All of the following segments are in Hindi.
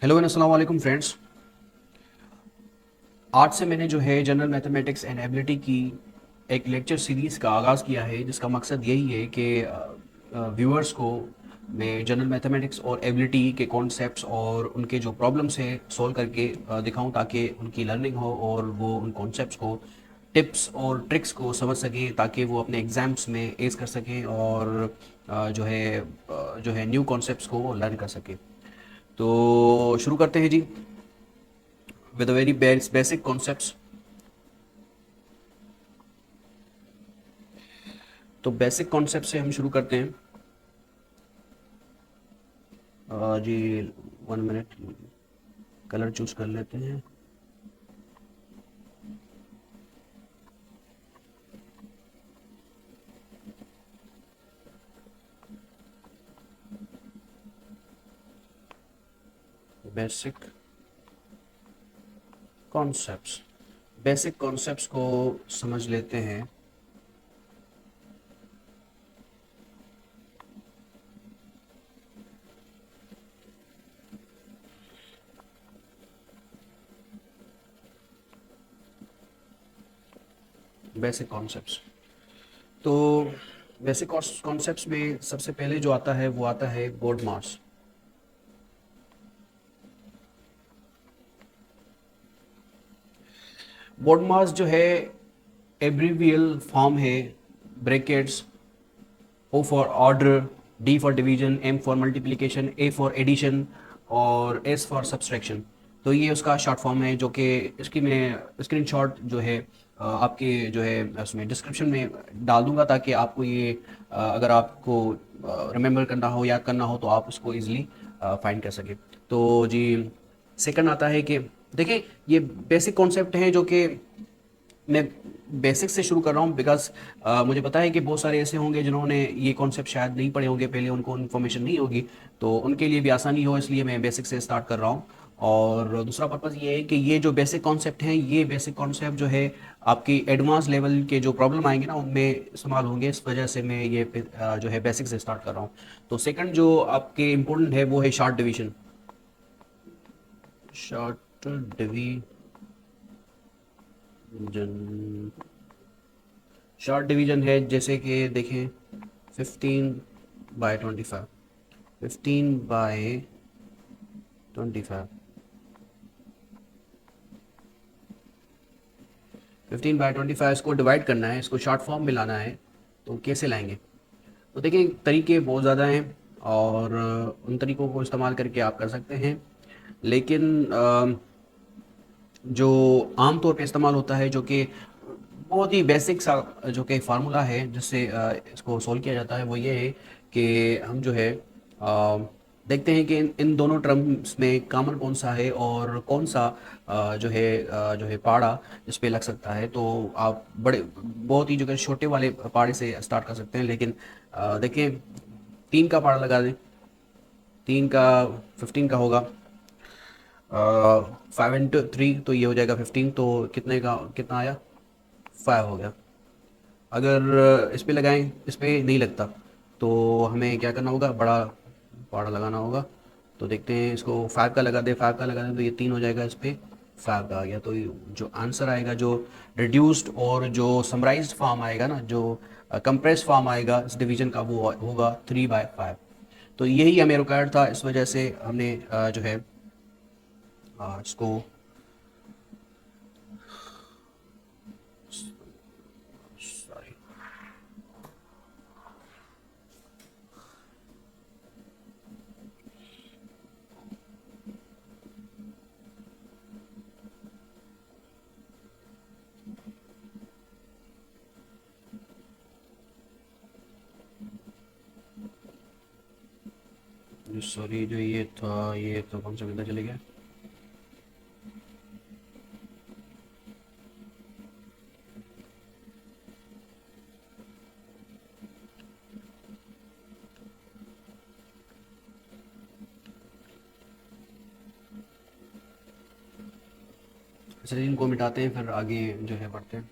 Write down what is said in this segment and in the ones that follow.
हेलो एंड अस्सलाम वालेकुम फ्रेंड्स। आज से मैंने जो है जनरल मैथमेटिक्स एंड एबिलिटी की एक लेक्चर सीरीज़ का आगाज़ किया है, जिसका मकसद यही है कि व्यूअर्स को मैं जनरल मैथमेटिक्स और एबिलिटी के कॉन्सेप्ट्स और उनके जो प्रॉब्लम्स हैं सॉल्व करके दिखाऊं, ताकि उनकी लर्निंग हो और वो उन कॉन्सेप्ट्स को, टिप्स और ट्रिक्स को समझ सकें, ताकि वो अपने एग्ज़ाम्स में एज कर सकें और जो है न्यू कॉन्सेप्ट्स को वो लर्न कर सकें। तो शुरू करते हैं जी, with a very basic concepts। तो बेसिक कॉन्सेप्ट से हम शुरू करते हैं। जी 1 मिनट, कलर चूज कर लेते हैं। बेसिक कॉन्सेप्ट्स, बेसिक कॉन्सेप्ट्स को समझ लेते हैं। बेसिक कॉन्सेप्ट्स, तो बेसिक कॉन्सेप्ट्स में सबसे पहले जो आता है वो आता है बोर्ड मास। बोर्ड मास जो है एब्रीवियल फॉर्म है, brackets O for order, D for division, M for multiplication, A for addition और S फॉर सब्सट्रैक्शन। तो ये उसका शॉर्ट फॉर्म है, जो कि इसकी मैं स्क्रीनशॉट जो है आपके जो है उसमें डिस्क्रिप्शन में डाल दूंगा, ताकि आपको ये अगर आपको रिमेंबर करना हो, याद करना हो, तो आप उसको इजीली फाइंड कर सके। तो जी सेकंड आता है कि देखिए, ये बेसिक कॉन्सेप्ट हैं जो कि मैं बेसिक से शुरू कर रहा हूँ, बिकॉज मुझे पता है कि बहुत सारे ऐसे होंगे जिन्होंने ये कॉन्सेप्ट शायद नहीं पढ़े होंगे, पहले उनको इन्फॉर्मेशन नहीं होगी, तो उनके लिए भी आसानी हो, इसलिए मैं बेसिक से स्टार्ट कर रहा हूँ। और दूसरा पर्पज़ ये है कि ये जो बेसिक कॉन्सेप्ट हैं, ये बेसिक कॉन्सेप्ट जो है आपकी एडवांस लेवल के जो प्रॉब्लम आएंगे ना, उनमें इस्तेमाल होंगे, इस वजह से मैं ये जो है बेसिक से स्टार्ट कर रहा हूँ। तो सेकंड जो आपके इम्पोर्टेंट है वो है short division. Short division, short division है जैसे कि देखें 15/25, 15/25, 15/25 इसको डिवाइड करना है, इसको शॉर्ट फॉर्म में लाना है, तो कैसे लाएंगे? तो देखिए, तरीके बहुत ज़्यादा हैं और उन तरीकों को इस्तेमाल करके आप कर सकते हैं, लेकिन जो आम तौर पे इस्तेमाल होता है, जो कि बहुत ही बेसिक सा जो कि फार्मूला है जिससे इसको सोल्व किया जाता है, वो ये है कि हम जो है देखते हैं कि इन दोनों टर्म्स में कॉमन कौन सा है और कौन सा जो है पाड़ा इस पे लग सकता है। तो आप बड़े बहुत ही जो कि छोटे वाले पाड़े से स्टार्ट कर सकते हैं, लेकिन देखिए, 3 का पाड़ा लगा दें, 3 का 15 का होगा, 5 into 3 तो ये हो जाएगा 15, तो कितने का कितना आया? 5 हो गया। अगर इस पे लगाएं, इस पे नहीं लगता, तो हमें क्या करना होगा? बड़ा पाड़ा लगाना होगा। तो देखते हैं, इसको 5 का लगा दे, 5 का लगा दें तो ये 3 हो जाएगा, इस पे 5 का आ गया। तो जो आंसर आएगा, जो रिड्यूस्ड और जो समराइज्ड फॉर्म आएगा ना, जो कंप्रेस फॉर्म आएगा इस डिवीजन का, वो होगा 3/5। तो यही हमें रिक्वायर्ड था, इस वजह से हमने जो है इसको, सॉरी, सॉरी, जो ये था, ये तो कौन सा किधर चले गया? चलिए, इनको मिटाते हैं, फिर आगे जो है बढ़ते हैं।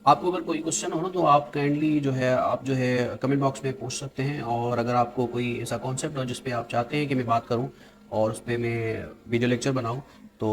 आपको अगर कोई क्वेश्चन हो ना तो आप काइंडली जो है आप जो है कमेंट बॉक्स में पूछ सकते हैं, और अगर आपको कोई ऐसा कॉन्सेप्ट हो जिस पे आप चाहते हैं कि मैं बात करूं और उस पे मैं वीडियो लेक्चर बनाऊं, तो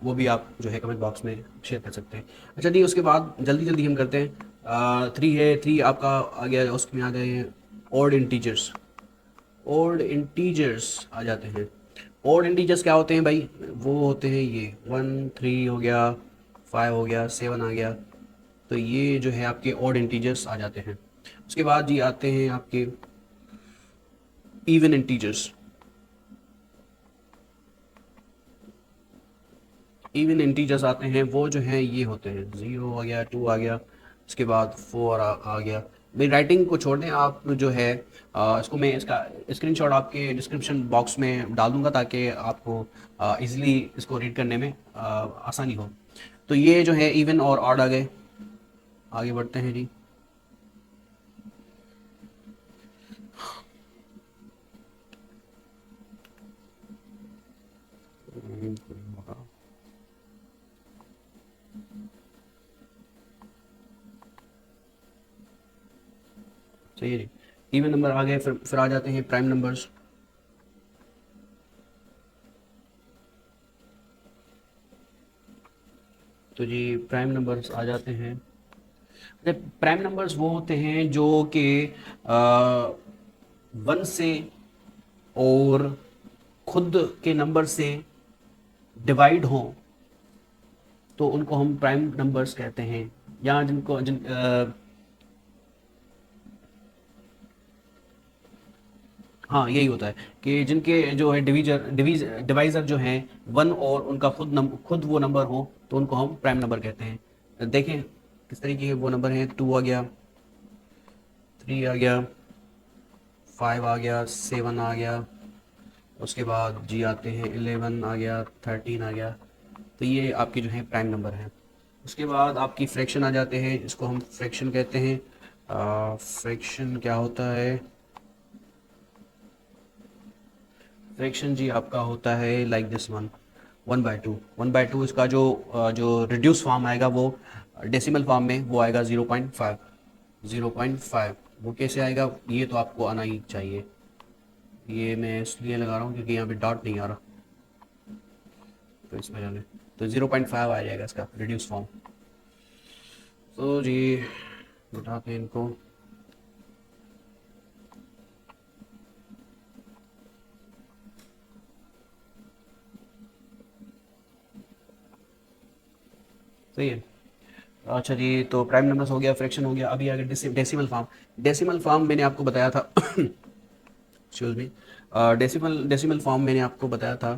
वो भी आप जो है कमेंट बॉक्स में शेयर कर सकते हैं। अच्छा जी, उसके बाद जल्दी जल्दी हम करते हैं। थ्री है, थ्री आपका आ गया, उसमें आ गए हैं ऑड इंटीजर्स। ऑड इंटीजर्स आ जाते हैं। ऑड इंटीजर्स क्या होते हैं भाई? वो होते हैं ये 1 3 हो गया, 5 हो गया, 7 आ गया। तो ये जो है आपके ऑड इंटीजर्स आ जाते हैं। उसके बाद जी आते हैं आपके इवन इंटीजर्स। इवन इंटीजर्स आते हैं, वो जो हैं ये होते हैं 0 आ गया, 2 आ गया, उसके बाद 4 आ गया। भाई राइटिंग को छोड़ दें, आप जो है इसको मैं इसका स्क्रीनशॉट आपके डिस्क्रिप्शन बॉक्स में डाल दूंगा ताकि आपको इजीली इसको रीड करने में आसानी हो। तो ये जो है इवन और ऑड आ गए। आगे बढ़ते हैं जी। सही है जी। इवन नंबर आ गए, फिर आ जाते हैं प्राइम नंबर्स। तो जी प्राइम नंबर्स आ जाते हैं। प्राइम नंबर्स वो होते हैं जो कि 1 से और खुद के नंबर से डिवाइड हों, तो उनको हम प्राइम नंबर्स कहते हैं। या जिनको हाँ यही होता है कि जिनके जो है डिवाइजर जो हैं 1 और उनका खुद वो नंबर हो, तो उनको हम प्राइम नंबर कहते हैं। देखें किस तरीके के वो नंबर हैं। 2 आ गया, 3 आ गया, 5 आ गया, 7 आ गया, उसके बाद जी आते हैं 11 आ गया, 13 आ गया। तो ये आपके जो है प्राइम नंबर हैं। उसके बाद आपकी फ्रैक्शन आ जाते हैं, इसको हम फ्रैक्शन कहते हैं। फ्रैक्शन क्या होता है? फ्रैक्शन जी आपका होता है लाइक दिस वन, 1/2। 1/2 इसका जो रिड्यूस फॉर्म आएगा वो डेसिमल फॉर्म में वो आएगा 0.5। 0.5 वो कैसे आएगा? ये तो आपको आना ही चाहिए। ये मैं इसलिए लगा रहा हूँ क्योंकि यहाँ पे डॉट नहीं आ रहा, तो इस वजह से। तो 0.5 आ जाएगा इसका रिड्यूस फॉर्म। तो जी उठाते हैं इनको। सही है। अच्छा जी, तो प्राइम नंबर्स हो गया, फ्रैक्शन हो गया, अभी आ गया डेसिमल फॉर्म। डेसिमल फॉर्म मैंने आपको बताया था excuse me. Decimal decimal form मैंने आपको बताया था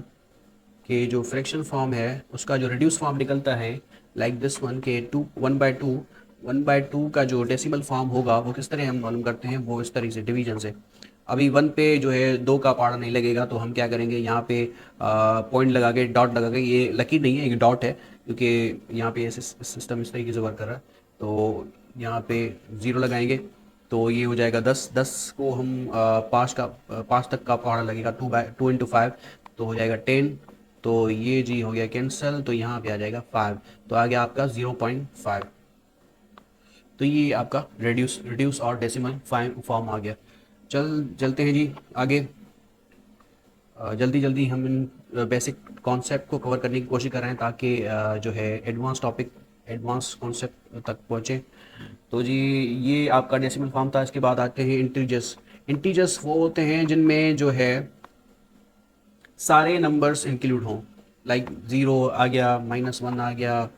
कि जो फ्रैक्शन फॉर्म है उसका जो रिड्यूस फॉर्म निकलता है लाइक दिस वन के 1/2। 1/2 का जो डेसिमल फॉर्म होगा वो किस तरह हम मालूम करते हैं? वो इस तरीके से, डिवीजन से। अभी 1 पे जो है 2 का पारा नहीं लगेगा, तो हम क्या करेंगे, यहाँ पे पॉइंट लगा के, डॉट लगा के, ये लकीर नहीं है, एक डॉट है क्योंकि यहाँ पे सिस्टम इस तरीके से वर्क कर रहा है। तो यहाँ पे 0 लगाएंगे तो ये हो जाएगा 10। 10 को हम 5 तक का पहाड़ा लगेगा, 2 इंटू 5 तो हो जाएगा 10। तो ये जी हो गया कैंसिल, तो यहाँ पे आ जाएगा 5। तो आ गया आपका 0.5। तो ये आपका रिड्यूस और डेसिमल फॉर्म आ गया। चलते हैं जी आगे। जल्दी जल्दी हम इन बेसिक कॉन्सेप्ट को कवर करने की कोशिश कर रहे हैं ताकि जो है एडवांस टॉपिक, एडवांस कॉन्सेप्ट तक पहुँचे। तो जी ये आपका डेसिमल फॉर्म था। इसके बाद आते हैं इंटीजर्स। इंटीजर्स वो होते हैं जिनमें जो है सारे नंबर्स इंक्लूड हों। लाइक 0 आ गया, -1 आ गया,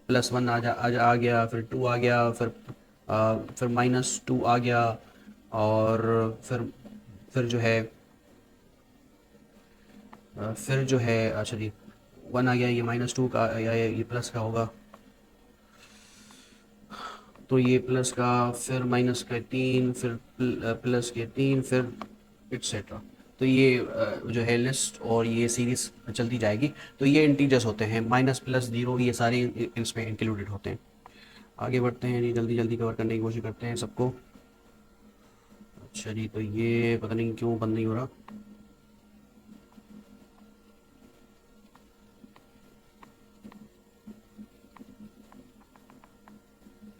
+1 आ गया, फिर 2 आ गया, फिर -2 आ गया, और फिर जो है फिर जो है अच्छा जी 1 आ गया, ये -2 का या ये प्लस का होगा, तो ये प्लस का, फिर माइनस के 3, फिर प्लस के 3, फिर एट्सेट्रा। तो ये जो है लिस्ट और ये सीरीज चलती जाएगी। तो ये इंटीजर्स होते हैं, माइनस प्लस जीरो, ये सारे इसमें इंक्लूडेड होते हैं। आगे बढ़ते हैं जी, जल्दी जल्दी कवर करने की कोशिश करते हैं सबको। अच्छा जी, तो ये पता नहीं क्यों बंद नहीं हो रहा।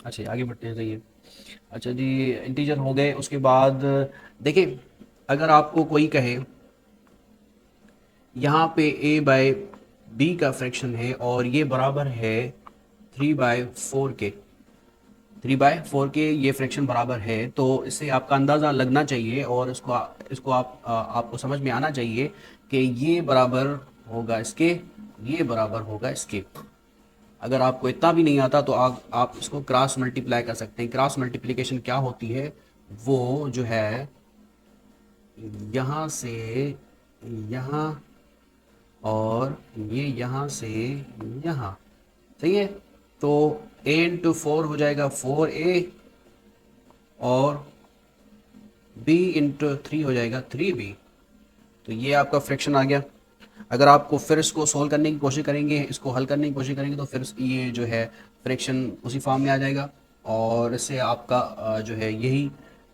अच्छा आगे बढ़ते हैं, सही है। अच्छा जी, इंटीजर हो गए। उसके बाद देखिए, अगर आपको कोई कहे यहाँ पे a बाय बी का फ्रैक्शन है और ये बराबर है 3/4 के, 3/4 के ये फ्रैक्शन बराबर है, तो इससे आपका अंदाज़ा लगना चाहिए और इसको आपको समझ में आना चाहिए कि ये बराबर होगा इसके, ये बराबर होगा इसके। अगर आपको इतना भी नहीं आता तो आप इसको क्रॉस मल्टीप्लाई कर सकते हैं। क्रॉस मल्टीप्लिकेशन क्या होती है, वो जो है यहाँ से यहाँ और ये यहाँ से यहाँ, सही है। तो a इंटू 4 हो जाएगा 4a और b इंटू 3 हो जाएगा 3b। तो ये आपका फ्रैक्शन आ गया। अगर आपको फिर इसको सोल्व करने की कोशिश करेंगे, इसको हल करने की कोशिश करेंगे, तो फिर ये जो है फ्रैक्शन उसी फॉर्म में आ जाएगा और इससे आपका जो है यही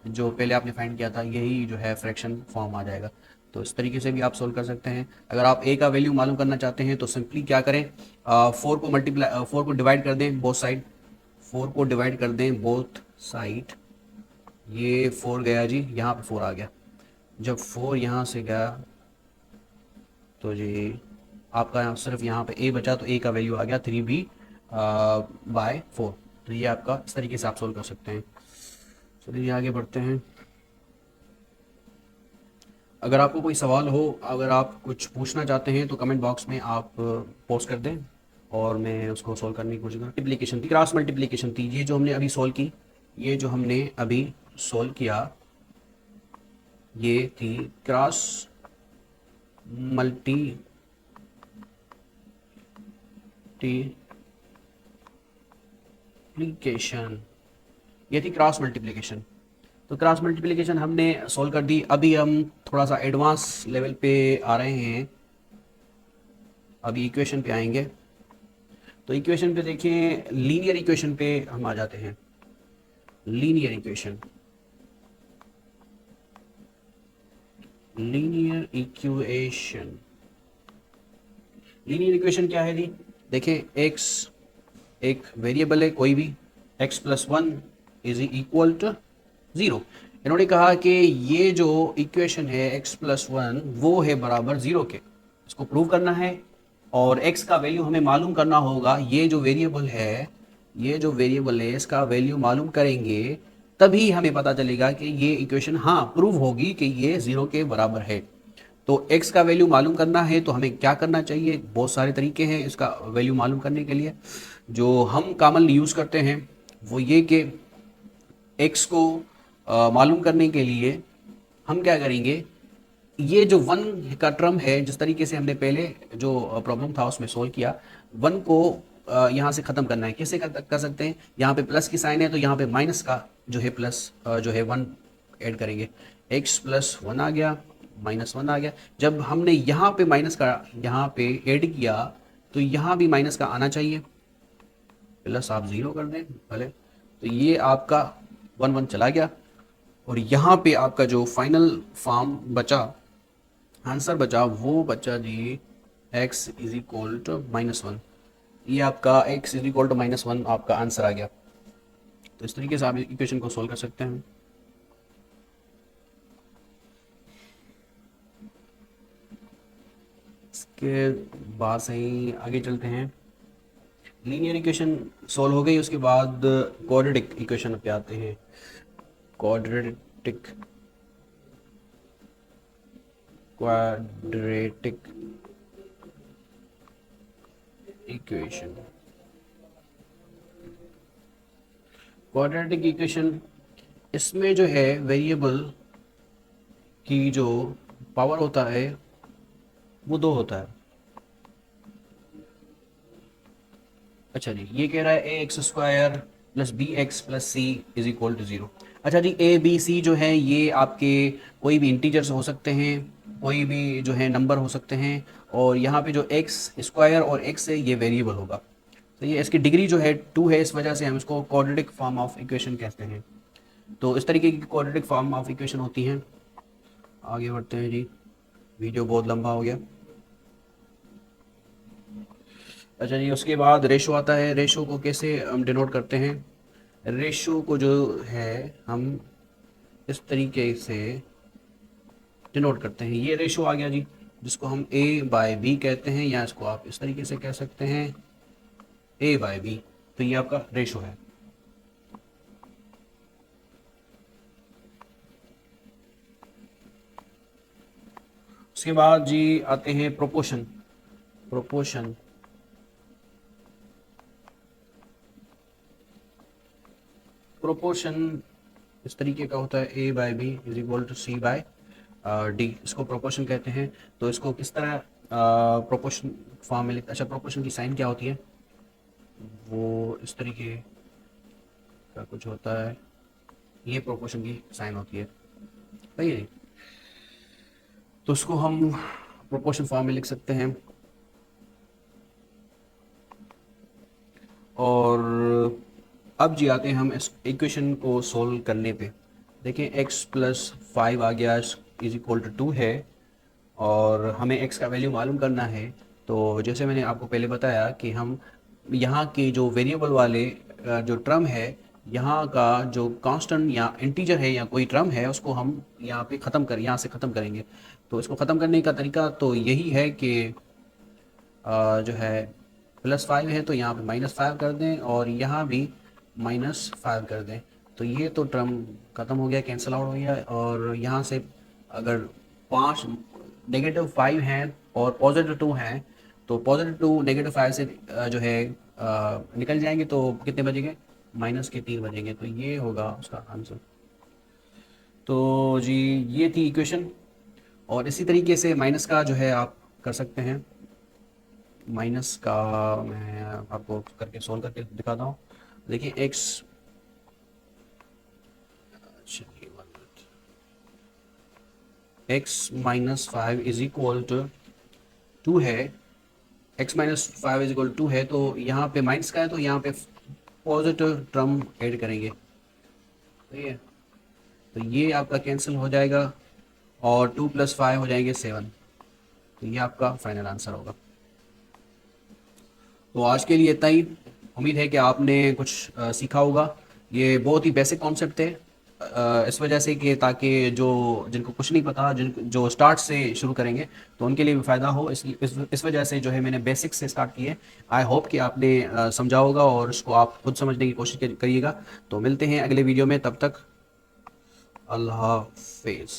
जो पहले आपने फाइंड किया था यही जो है फ्रैक्शन फॉर्म आ जाएगा। तो इस तरीके से भी आप सोल्व कर सकते हैं। अगर आप ए का वैल्यू मालूम करना चाहते हैं तो सिंपली क्या करें, 4 को डिवाइड कर दें बोथ साइड, 4 को डिवाइड कर दें बोथ साइड। ये 4 गया जी, यहाँ पे 4 आ गया। जब 4 यहाँ से गया तो जी आपका सिर्फ यहाँ पे a बचा, तो a का वैल्यू आ गया 3b/4। तो ये आपका इस तरीके से आप सोल्व कर सकते हैं। चलिए आगे बढ़ते हैं। अगर आपको कोई सवाल हो, अगर आप कुछ पूछना चाहते हैं तो कमेंट बॉक्स में आप पोस्ट कर दें और मैं उसको सोल्व करने की कोशिश करूँ। मल्टीप्लिकेशन थी, क्रॉस मल्टीप्लिकेशन थी, ये जो हमने अभी सोल्व की, ये जो हमने अभी सोल्व किया ये थी क्रॉस मल्टीप्लिकेशन, ये थी क्रॉस मल्टीप्लिकेशन। तो क्रॉस मल्टीप्लिकेशन हमने सॉल्व कर दी। अभी हम थोड़ा सा एडवांस लेवल पे आ रहे हैं, अभी इक्वेशन पे आएंगे। तो इक्वेशन पे देखिए, लीनियर इक्वेशन पे हम आ जाते हैं। Linear equation, linear equation, linear equation क्या है जी? देखिए, x एक वेरिएबल है कोई भी, x+1 इज इक्वल टू 0। इन्होंने कहा कि ये जो इक्वेशन है x+1 वो है बराबर 0 के, इसको प्रूव करना है और x का वैल्यू हमें मालूम करना होगा। ये जो वेरिएबल है, ये जो वेरिएबल है इसका वैल्यू मालूम करेंगे तभी हमें पता चलेगा कि ये इक्वेशन हाँ प्रूव होगी कि ये 0 के बराबर है। तो x का वैल्यू मालूम करना है तो हमें क्या करना चाहिए, बहुत सारे तरीके हैं इसका वैल्यू मालूम करने के लिए। जो हम कॉमनली यूज़ करते हैं वो ये कि x को मालूम करने के लिए हम क्या करेंगे, ये जो 1 का टर्म है, जिस तरीके से हमने पहले जो प्रॉब्लम था उसमें सोल्व किया, 1 को यहाँ से ख़त्म करना है। कैसे कर सकते हैं, यहाँ पे प्लस की साइन है तो यहाँ पे माइनस का जो है प्लस जो है 1 ऐड करेंगे। x+1 आ गया, -1 आ गया। जब हमने यहाँ पे माइनस का यहाँ पे ऐड किया तो यहाँ भी माइनस का आना चाहिए, प्लस आप 0 कर दें भले। तो ये आपका 1 चला गया और यहाँ पे आपका जो फाइनल फॉर्म बचा, आंसर बचा, वो बचा जी x इज इक्वल टू -1। ये आपका x इज इक्वल टू -1 आपका आंसर आ गया। तो इस तरीके से आप इक्वेशन को सोल्व कर सकते हैं। इसके बाद से ही आगे चलते हैं। लीनियर इक्वेशन सोल्व हो गई, उसके बाद क्वाड्रेटिक इक्वेशन पे आते हैं। क्वाड्रेटिक इक्वेशन, क्वाड्रेटिक इक्वेशन, इसमें जो है वेरिएबल की जो पावर होता है वो 2 होता है। अच्छा जी, ये कह रहा है ax² + bx + c is equal to 0। अच्छा जी, a b c जो है ये आपके कोई भी इंटीजर्स हो सकते हैं, कोई भी जो है नंबर हो सकते हैं, और यहाँ पे जो x² और x है ये वेरिएबल होगा। तो ये इसकी डिग्री जो है 2 है, इस वजह से हम इसको क्वाड्रेटिक फॉर्म ऑफ इक्वेशन कहते हैं। तो इस तरीके की क्वाड्रेटिक फॉर्म ऑफ इक्वेशन होती हैं। आगे बढ़ते हैं जी, वीडियो बहुत लंबा हो गया। अच्छा जी, उसके बाद रेशो आता है। रेशो को कैसे हम डिनोट करते हैं, रेशो को जो है हम इस तरीके से डिनोट करते हैं। ये रेशो आ गया जी, जिसको हम A/B कहते हैं, या इसको आप इस तरीके से कह सकते हैं A/B। तो ये आपका रेशो है। उसके बाद जी आते हैं प्रोपोर्शन। प्रोपोर्शन प्रोपोर्शन इस तरीके का होता है A/B is equal to C/D, इसको प्रोपोर्शन कहते हैं। तो इसको किस तरह प्रोपोर्शन फॉर्म में लिखते हैं? अच्छा, प्रोपोर्शन की साइन क्या होती है? वो इस तरीके का कुछ होता है, ये प्रोपोर्शन की साइन होती है, सही है। तो उसको हम प्रोपोर्शन फॉर्म में लिख सकते हैं। और अब जी आते हैं हम इस इक्वेशन को सोल्व करने पे। देखें x+5 आ गया इज इक्वल टू 2 है, और हमें x का वैल्यू मालूम करना है। तो जैसे मैंने आपको पहले बताया कि हम यहाँ के जो वेरिएबल वाले जो टर्म है, यहाँ का जो कांस्टेंट या इंटीजर है या कोई टर्म है, उसको हम यहाँ पे यहाँ से ख़त्म करेंगे। तो इसको ख़त्म करने का तरीका तो यही है कि जो है +5 है तो यहाँ पे -5 कर दें, और यहाँ भी -5 कर दें। तो ये तो टर्म ख़त्म हो गया, कैंसिल आउट हो गया। और यहाँ से अगर 5 -5 हैं और +2 हैं, तो +2 -5 से जो है निकल जाएंगे, तो कितने बचेंगे? -3 बचेंगे। तो ये होगा उसका आंसर। तो जी ये थी इक्वेशन। और इसी तरीके से माइनस का जो है आप कर सकते हैं। माइनस का मैं आपको करके सोल्व करके दिखाता हूँ। देखिए एक्स, चलिए 1 minute, x-5 is equal to 2 है। x-5 इज इक्वल 2 है, तो यहाँ पे माइनस का है, तो यहाँ पे पॉजिटिव टर्म ऐड करेंगे, ठीक है। तो ये आपका कैंसिल हो जाएगा, और 2 + 5 हो जाएंगे 7। तो ये आपका फाइनल आंसर होगा। तो आज के लिए इतना ही। उम्मीद है कि आपने कुछ सीखा होगा। ये बहुत ही बेसिक कॉन्सेप्ट थे, इस वजह से कि ताकि जो जिनको कुछ नहीं पता, जो स्टार्ट से शुरू करेंगे, तो उनके लिए भी फ़ायदा हो। इस वजह से जो है मैंने बेसिक से स्टार्ट किए। आई होप कि आपने समझा होगा और उसको आप खुद समझने की कोशिश करिएगा। तो मिलते हैं अगले वीडियो में, तब तक अल्लाह हाफिज़।